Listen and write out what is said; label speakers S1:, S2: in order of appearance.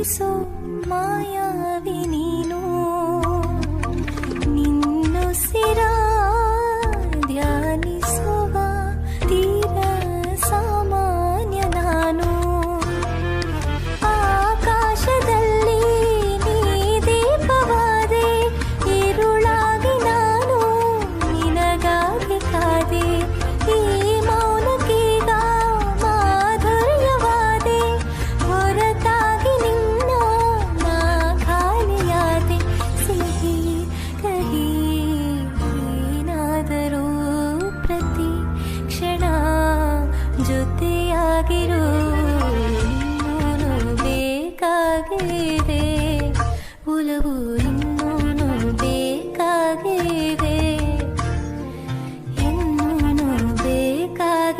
S1: ತೋರಿಸೋ ಮಾಯಾವಿ ನೀನು ನಿನ್ನುಸಿರ ಧ್ಯಾನಿಸುವ ತೀರ ಸಾಮಾನ್ಯ ನಾನು ಆಕಾಶದಲ್ಲಿ ನೀ ದೀಪವಾದೆ ഇരുಳಾಗಿ ನಾನು ನಿನಗಾಗಿ ಕಾದೆ ಈ ಮೌನಕ್ಕೀಗ ಮಾಧುರ್ಯವಾದೆ ಹೊರತಾಗಿ ನಿನ್ನ ನಾ ಖಾಲಿಯಾದೆ ಸಿಹಿ ಕಹಿ ಏನಾದರೂ ಪ್ರತಿ ಕ್ಷಣ ಜೊತೆಯಾಗಿರು